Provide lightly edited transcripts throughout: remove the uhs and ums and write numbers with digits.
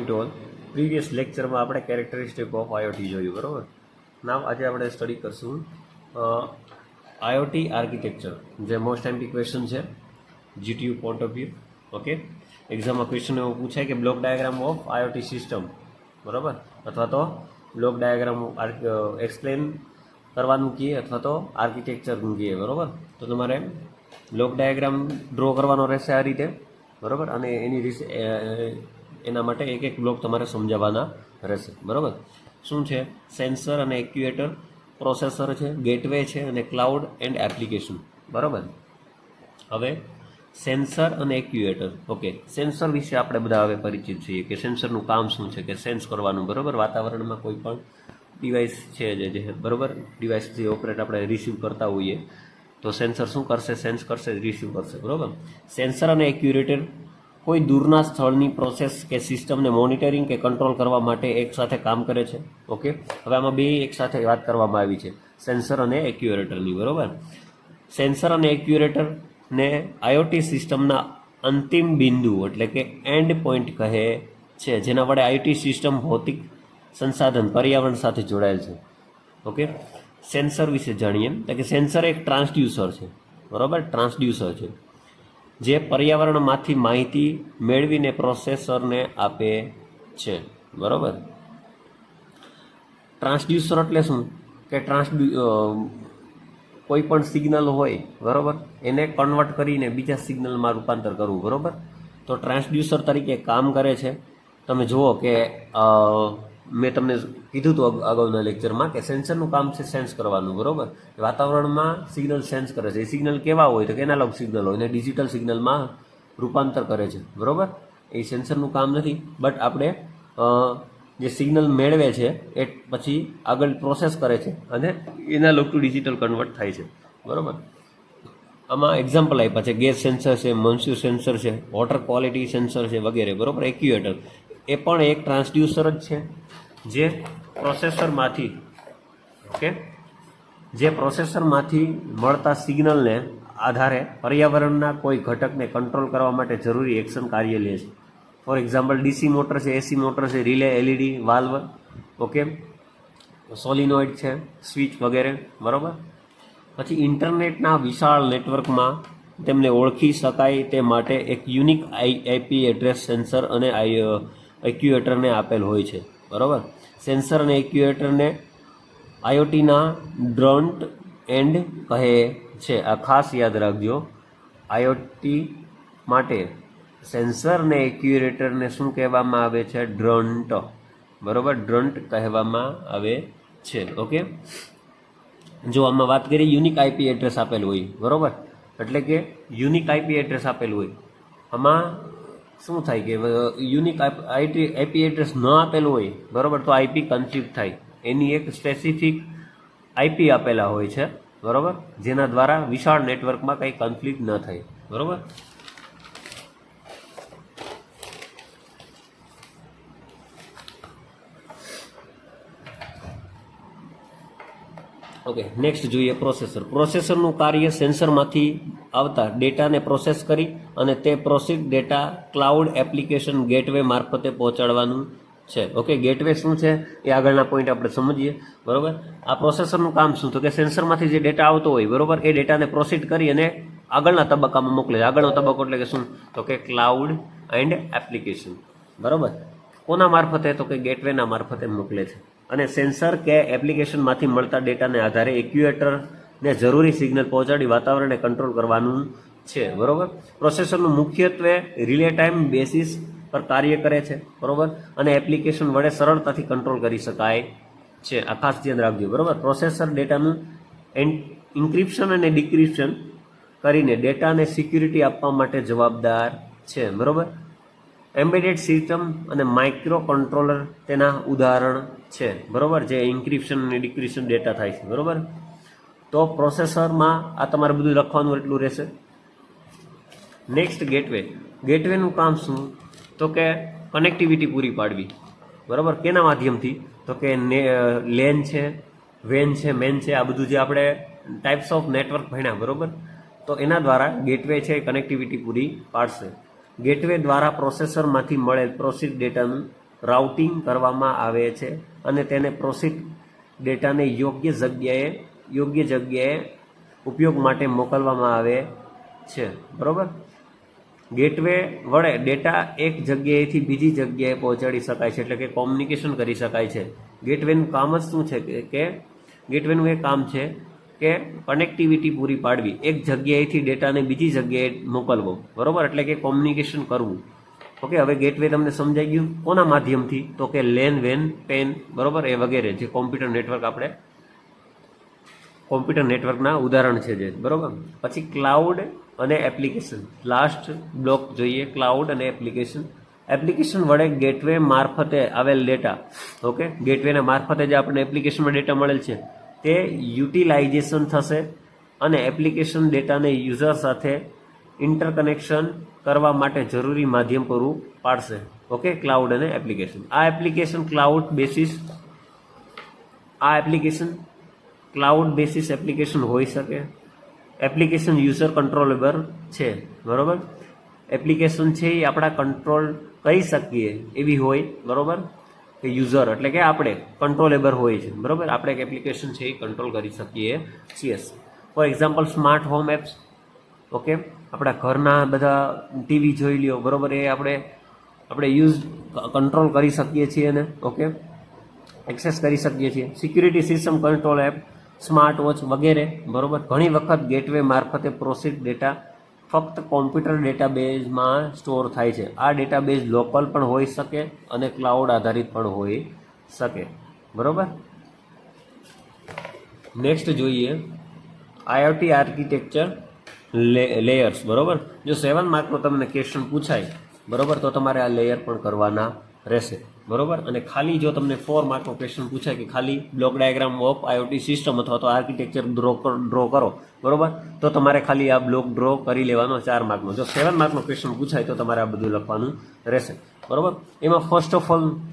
Morning to all. Previous લેક્ચરમાં આપણે characteristic of IoT જોયું, બરાબર. નાવ આજે આપણે સ્ટડી કરશું આઈઓટી આર્કિટેક્ચર, જે મોસ્ટ એમ્પી ક્વેશ્ચન છે GTU point of view. Okay, એક્ઝામમાં ક્વેશ્ચન એવું પૂછાય કે block diagram of IoT system, બરાબર, અથવા તો બ્લોક ડાયાગ્રામ એક્સપ્લેન કરવાનું કહીએ અથવા તો આર્કિટેક્ચરનું કહીએ, બરાબર. તો તમારે બ્લોક ડાયાગ્રામ ડ્રો કરવાનો રહેશે આ રીતે, બરાબર, અને એના માટે એક એક બ્લોક તમારે સમજાવવાના રહેશે, બરાબર. શું છે? સેન્સર અને એક્યુએટર, પ્રોસેસર છે, ગેટવે છે અને ક્લાઉડ એન્ડ એપ્લિકેશન, બરાબર. હવે સેન્સર અને એક્યુએટર. ઓકે, સેન્સર વિશે આપણે બધા હવે પરિચિત છીએ કે સેન્સરનું કામ શું છે, કે સેન્સ કરવાનું, બરાબર. વાતાવરણમાં કોઈ પણ ડિવાઇસ છે જે બરાબર ડિવાઇસથી ઓપરેટ આપણે રિસીવ કરતા હોઈએ તો સેન્સર શું કરશે? સેન્સ કરશે, રિસીવ કરશે, બરાબર. સેન્સર અને એક્યુરેટર કોઈ દૂરના સ્થળની પ્રોસેસ કે સિસ્ટમને મોનિટરિંગ કે કંટ્રોલ કરવા માટે એકસાથે કામ કરે છે. ઓકે, હવે આમાં બે એકસાથે વાત કરવામાં આવી છે, સેન્સર અને એક્યુરેટરની, બરાબર. સેન્સર અને એક્યુરેટરને આઈઓટી સિસ્ટમના અંતિમ બિંદુ એટલે કે એન્ડ પોઈન્ટ કહે છે, જેના વડે આઈઓટી સિસ્ટમ ભૌતિક સંસાધન પર્યાવરણ સાથે જોડાયેલ છે. ઓકે, સેન્સર વિશે જાણીએ કે સેન્સર એક ટ્રાન્સડ્યુસર છે, બરાબર. ટ્રાન્સડ્યુસર છે જે પર્યાવરણમાંથી માહિતી મેળવીને પ્રોસેસરને આપે છે, બરાબર. ટ્રાન્સડ્યુસર એટલે શું? કે કોઈ પણ સિગ્નલ હોય, બરાબર, એને કન્વર્ટ કરીને બીજા સિગ્નલમાં રૂપાંતર કરવું, બરાબર. તો ટ્રાન્સડ્યુસર તરીકે કામ કરે છે. તમે જુઓ કે મેં તમને કીધું હતું અગાઉના લેક્ચરમાં કે સેન્સરનું કામ છે સેન્સ કરવાનું, બરાબર. વાતાવરણમાં સિગ્નલ સેન્સ કરે છે. એ સિગ્નલ કેવા હોય તો કે એનાલોગ સિગ્નલ હોય ને ડિજિટલ સિગ્નલમાં રૂપાંતર કરે છે, બરાબર. એ સેન્સરનું કામ નથી, બટ આપણે જે સિગ્નલ મેળવે છે એ પછી આગળ પ્રોસેસ કરે છે અને એનાલોગ ટુ ડિજિટલ કન્વર્ટ થાય છે, બરાબર. આમાં એક્ઝામ્પલ આપ્યા છે, ગેસ સેન્સર છે, મોન્સ્યુર સેન્સર છે, વોટર ક્વોલિટી સેન્સર છે વગેરે, બરાબર. એક્યુએટર એ પણ એક ટ્રાન્સડ્યુસર જ છે જે પ્રોસેસરમાંથી મળતા સિગ્નલને આધારે પર્યાવરણના કોઈ ઘટકને કંટ્રોલ કરવા માટે જરૂરી એક્શન કાર્ય લે છે. ફોર એક્ઝામ્પલ ડીસી મોટર છે, એસી મોટર છે, રિલે, એલઈડી, વાલ્વ, ઓકે, સોલિનોઇડ છે, સ્વિચ વગેરે, બરાબર. પછી ઇન્ટરનેટના વિશાળ નેટવર્કમાં તેમને ઓળખી શકાય તે માટે એક યુનિક આઈપી એડ્રેસ સેન્સર અને એક્યુએટરને આપેલ હોય છે, બરાબર. સેન્સર અને એક્યુએટરને આઈઓટીના ફ્રન્ટ એન્ડ કહે છે. આ ખાસ યાદ રાખજો, આઈઓટી માટે સેન્સર અને એક્યુએટરને શું કહેવામાં આવે છે? ડ્રન્ટ, બરાબર. ડ્રન્ટ કહેવામાં આવે છે. ઓકે, જો આમાં વાત કરીએ યુનિક આઈપી એડ્રેસ આપેલું હોય, બરાબર, એટલે કે યુનિક આઈપી એડ્રેસ આપેલું હોય, આમાં શું થાય કે યુનિક આઈપી એડ્રેસ ન આપેલું હોય, બરાબર, તો આઈપી કન્ફ્યુઝ થાય. એની એક સ્પેસિફિક આઈપી આપેલા હોય છે, બરાબર, જેના દ્વારા વિશાળ નેટવર્કમાં કંઈ કન્ફ્લિક્ટ ન થાય, બરાબર. ઓકે, નેક્સ્ટ જોઈએ પ્રોસેસર. પ્રોસેસરનું કાર્ય સેન્સરમાંથી આવતા ડેટાને પ્રોસેસ કરી અને તે process data cloud application gateway મારફતે પહોંચાડવાનું છે. ઓકે, ગેટવે શું છે એ આગળના પોઈન્ટ આપણે સમજીએ, બરાબર. આ પ્રોસેસરનું કામ શું? તો કે સેન્સરમાંથી જે ડેટા આવતો હોય, બરાબર, એ ડેટાને પ્રોસીડ કરી અને આગળના તબક્કામાં મોકલે છે. આગળનો તબક્કો એટલે કે શું? તો કે ક્લાઉડ એન્ડ એપ્લિકેશન, બરાબર. કોના મારફતે? તો કે ગેટવેના મારફતે મોકલે છે. અને સેન્સર કે એપ્લિકેશનમાંથી મળતા ડેટાને આધારે એક્યુએટરને જરૂરી સિગ્નલ પહોંચાડી વાતાવરણને કંટ્રોલ કરવાનું છે, બરાબર. પ્રોસેસરનું મુખ્યત્વે રિલે ટાઈમ બેસિસ પર કાર્ય કરે છે, બરાબર, અને એપ્લિકેશન વડે સરળતાથી કંટ્રોલ કરી શકાય છે. આ ખાસ ધ્યાન રાખજો, બરાબર. પ્રોસેસર ડેટાનું ઇન્ક્રિપ્શન અને ડિક્રિપ્શન કરીને ડેટાને સિક્યુરિટી આપવા માટે જવાબદાર છે, બરાબર. એમ્બેડેડ સિસ્ટમ અને માઇક્રો કંટ્રોલર તેના ઉદાહરણ છે, બરાબર, જે ઇન્ક્રિપ્શન અને ડિક્રિપ્શન ડેટા થાય છે, બરાબર. તો પ્રોસેસરમાં આ તમારે બધું લખવાનું એટલું રહેશે. Next gateway. ગેટવેનું કામ શું? તો કે કનેક્ટિવિટી પૂરી પાડવી, બરાબર. કેના માધ્યમથી? તો કે લેન છે, વેન છે, મેન છે, આ બધું જે આપણે ટાઈપ્સ ઓફ નેટવર્ક ભણ્યા, બરાબર. તો એના દ્વારા ગેટવે છે કનેક્ટિવિટી પૂરી પાડશે. ગેટવે દ્વારા પ્રોસેસરમાંથી મળેલ પ્રોસેસ ડેટાનું રાઉટિંગ કરવામાં આવે છે અને તેને પ્રોસેસ ડેટાને યોગ્ય જગ્યાએ ઉપયોગ માટે મોકલવામાં આવે છે. બરોબર. ગેટવે વડે ડેટા એક જગ્યાએથી બીજી જગ્યાએ પહોંચાડી શકાય છે, એટલે કે કોમ્યુનિકેશન કરી શકાય છે. ગેટવેનું કામ જ શું છે કે ગેટવેનું એ કામ છે કે કનેક્ટિવિટી પૂરી પાડવી, એક જગ્યાએથી ડેટાને બીજી જગ્યાએ મોકલવો. બરોબર, એટલે કે કોમ્યુનિકેશન કરવું. ઓકે, હવે ગેટવે તમને સમજાઈ ગયું કોના માધ્યમથી? તો કે લેન, વેન, પેન, બરોબર, એ વગેરે જે કોમ્પ્યુટર નેટવર્કના ઉદાહરણ છે જે. બરોબર. પછી ક્લાઉડ અને એપ્લિકેશન, લાસ્ટ બ્લોક જોઈએ, ક્લાઉડ અને એપ્લિકેશન વડે ગેટવે મારફતે આવેલ ડેટા, ઓકે, ગેટવેના મારફતે જે આપણને એપ્લિકેશનમાં ડેટા મળેલ છે તે યુટિલાઇઝેશન થશે અને એપ્લિકેશન ડેટાને યુઝર સાથે ઇન્ટરકનેક્શન કરવા માટે જરૂરી માધ્યમ પૂરું પાડશે. ઓકે, ક્લાઉડ અને એપ્લિકેશન. આ એપ્લિકેશન ક્લાઉડ બેસિસ એપ્લિકેશન હોઈ શકે. એપ્લિકેશન યુઝર કંટ્રોલેબલ છે. બરોબર. એપ્લિકેશન છે એ આપણા કંટ્રોલ કરી શકીએ એવી હોય. બરોબર, કે યુઝર એટલે કે આપણે કંટ્રોલેબલ હોય છે. બરોબર, આપણે એક એપ્લિકેશન છે એ કંટ્રોલ કરી શકીએ છીએ. For example smart home apps. Okay, આપણા ઘરના બધા ટીવી જોઈ લ્યો. બરોબર, એ આપણે કંટ્રોલ કરી શકીએ છીએ ને. ઓકે, એક્સેસ કરી શકીએ છીએ. Security system control app, smart watch વગેરે. બરોબર. ઘણી વખત ગેટવે મારફતે પ્રોસેસ ડેટા ફક્ત કોમ્પ્યુટર ડેટાબેઝમાં સ્ટોર થાય છે. આ ડેટાબેઝ લોકલ પણ હોઈ શકે અને ક્લાઉડ આધારિત પણ હોઈ શકે. બરોબર. નેક્સ્ટ જોઈએ IoT આર્કિટેક્ચર લેયર્સ. બરોબર, જો 7 માર્કનો તમને ક્વેશ્ચન પૂછાય, બરોબર, તો તમારે આ લેયર પણ કરવાના રહેશે. બરોબર. અને ખાલી જો તમને 4 માર્કનો ક્વેશ્ચન પૂછાય કે ખાલી block diagram of IoT system અથવા તો આર્કિટેક્ચર ડ્રો કરો, બરોબર, તો તમારે ખાલી આ બ્લોક ડ્રો કરી લેવાનો 4 માર્કનો. જો 7 માર્કનો ક્વેશ્ચન પૂછાય તો તમારે આ બધું લખવાનું રહેશે. બરોબર. એમાં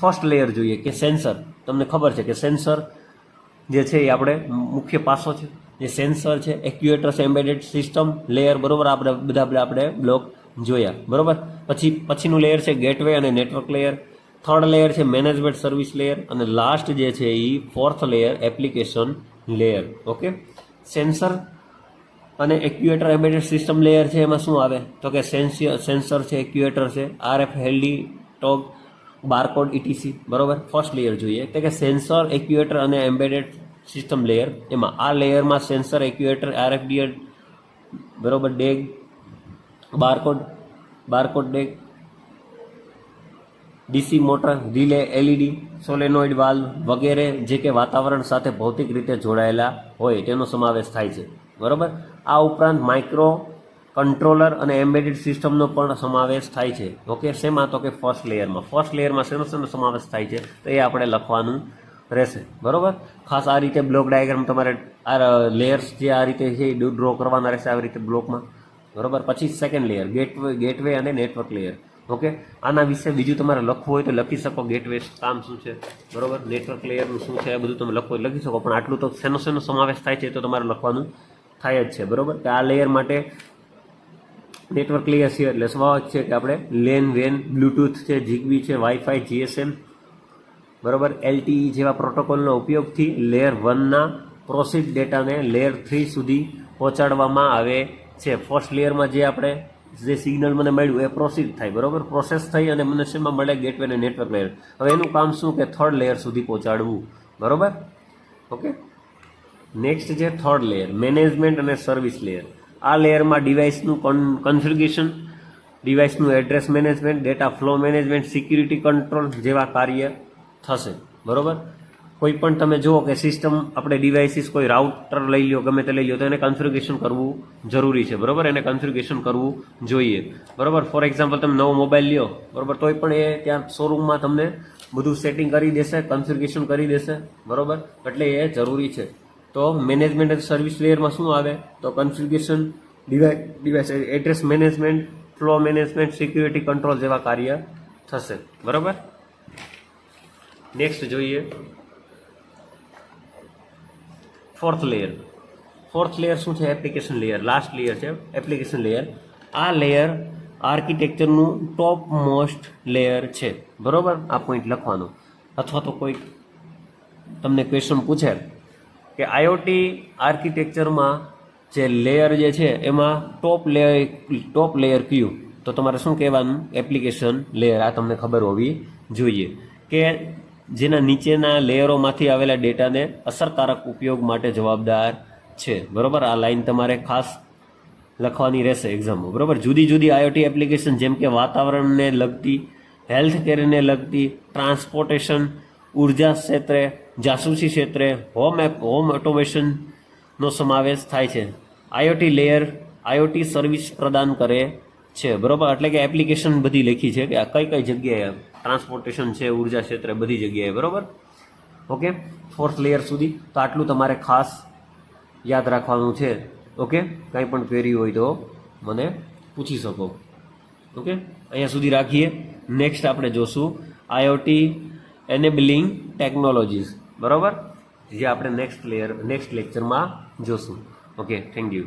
ફર્સ્ટ લેયર જોઈએ કે સેન્સર. તમને ખબર છે કે સેન્સર જે છે એ આપણે મુખ્ય પાસો છે. જે સેન્સર છે, એક્યુએટર્સ, એમ્બેડેડ સિસ્ટમ લેયર. બરોબર, આપણે બ્લોક જોયા. બરોબર. પછીનું લેયર છે ગેટવે અને નેટવર્ક લેયર. થર્ડ લેયર છે મેનેજમેન્ટ સર્વિસ લેયર અને લાસ્ટ જે છે એ fourth layer application layer. Okay, sensor અને એક્યુએટર એમ્બેડેડ સિસ્ટમ લેયર છે. એમાં શું આવે તો કે સેન્સર છે, એક્યુએટર છે, RFID ટોગ, બારકોડ, ETC. બરોબર. ફર્સ્ટ લેયર જોઈએ એટલે કે સેન્સર, એક્યુએટર અને એમ્બેડેડ સિસ્ટમ લેયર. એમાં આ લેયરમાં સેન્સર, એક્યુએટર, RFID, બરોબર, tag, barcode tag, DC motor, relay, LED, solenoid valve વગેરે જે કે વાતાવરણ સાથે ભૌતિક રીતે જોડાયેલા હોય તેનો સમાવેશ થાય છે. બરોબર. આ ઉપરાંત માઇક્રો કંટ્રોલર અને એમ્બેડેડ સિસ્ટમનો પણ સમાવેશ થાય છે. ઓકે, શેમાં તો કે ફર્સ્ટ લેયરમાં શેનો સમાવેશ થાય છે તો એ આપણે લખવાનું રહેશે. બરોબર. ખાસ આ રીતે બ્લોક ડાયાગ્રામ તમારે આ લેયર્સ જે આ રીતે છે એ ડ્રો કરવાના રહેશે આવી રીતે બ્લોકમાં. બરોબર. પછી સેકન્ડ લેયર ગેટવે અને નેટવર્ક લેયર. ઓકે, આના વિશે બીજું તમારે લખવું હોય તો લખી શકો. ગેટવે કામ શું છે, બરોબર, નેટવર્ક લેયરનું શું છે, એ બધું તમે લખવું લખી શકો. પણ આટલું તો શેનો સમાવેશ થાય છે તો તમારે લખવાનું થાય જ છે. બરોબર, કે આ લેયર માટે નેટવર્ક લેયર છે એટલે સ્વાભાવિક છે કે આપણે લેન, વેન, બ્લૂટૂથ છે, જીગબી છે, વાઈફાઈ, GSM, બરોબર, LTE જેવા પ્રોટોકોલનો ઉપયોગથી લેયર 1ના પ્રોસેસ ડેટાને લેયર 3 સુધી પહોંચાડવામાં આવે છે. ફર્સ્ટ લેયરમાં જે સિગ્નલ મને મળ્યું એ પ્રોસેસ થાય. બરોબર, પ્રોસેસ થઈ અને મને શેમાં મળે ગેટવે અને નેટવર્ક લેયર. હવે એનું કામ શું કે થર્ડ લેયર સુધી પહોંચાડવું. બરોબર. ઓકે, નેક્સ્ટ છે થર્ડ લેયર મેનેજમેન્ટ અને સર્વિસ લેયર. આ લેયરમાં ડિવાઇસનું કન્ફિગ્યુરેશન, ડિવાઇસનું address management, data flow management, security control જેવા કાર્ય થશે. બરોબર. કોઈ પણ તમે જુઓ કે સિસ્ટમ આપણે ડિવાઇસીસ કોઈ રાઉટર લઈ લો, ગમે તે લઈ લો તો એને કન્ફિગ્યુરેશન કરવું જરૂરી છે. બરોબર, એને કન્ફિગ્યુરેશન કરવું જોઈએ. બરોબર. ફોર એક્ઝામ્પલ તમે નવો મોબાઈલ લ્યો, બરોબર, તોય પણ એ ત્યાં શોરૂમમાં તમને બધું સેટિંગ કરી દેશે, કન્ફિગ્યુરેશન કરી દેશે. બરોબર, એટલે એ જરૂરી છે. તો મેનેજમેન્ટ અને સર્વિસ લેયરમાં શું આવે તો configuration, device address management, flow management, security control જેવા કાર્ય થશે. બરોબર. નેક્સ્ટ જોઈએ ફોર્થ લેયર શું છે? Application layer. લાસ્ટ લેયર છે એપ્લિકેશન લેયર. આ લેયર આર્કિટેક્ચરનું ટોપ મોસ્ટ લેયર છે, બરોબર. આ પોઈન્ટ લખવાનો. અથવા તો કોઈ તમને ક્વેશ્ચન પૂછે કે આઈઓટી આર્કિટેક્ચરમાં જે લેયર જે છે એમાં ટોપ લેયર કયું, તો તમારે શું કહેવાનું? Application layer. આ તમને ખબર હોવી જોઈએ કે જેના નીચેના લેયરોમાંથી આવેલા ડેટાને અસરકારક ઉપયોગ માટે જવાબદાર છે, બરોબર. આ લાઈન તમારે ખાસ લખવાની રહેશે એક્ઝામમાં, બરોબર. જુદી જુદી આઈઓટી એપ્લિકેશન જેમ કે વાતાવરણને લગતી, હેલ્થ કેરને લગતી, ટ્રાન્સપોર્ટેશન, ઉર્જા ક્ષેત્રે, જાસૂસી ક્ષેત્રે, હોમ ઓટોમેશનનો સમાવેશ થાય છે. આઈઓટી લેયર આઈઓટી સર્વિસ પ્રદાન કરે છે, બરોબર. એટલે કે એપ્લિકેશન બધી લખી છે કે આ કઈ કઈ જગ્યાએ ટ્રાન્સપોર્ટેશન છે, ઉર્જા ક્ષેત્રે, બધી જગ્યાએ, બરોબર. ઓકે, 4th લેયર સુધી. તો આટલું તમારે ખાસ યાદ રાખવાનું છે. ઓકે, કંઈ પણ ક્વેરી હોય તો મને પૂછી શકો. ઓકે, અહીંયા સુધી રાખીએ. નેક્સ્ટ આપણે જોશું આઈઓટી એનેબલિંગ ટેકનોલોજીસ, બરાબર, જે આપણે નેક્સ્ટ લેક્ચરમાં જોશું. Okay, thank you.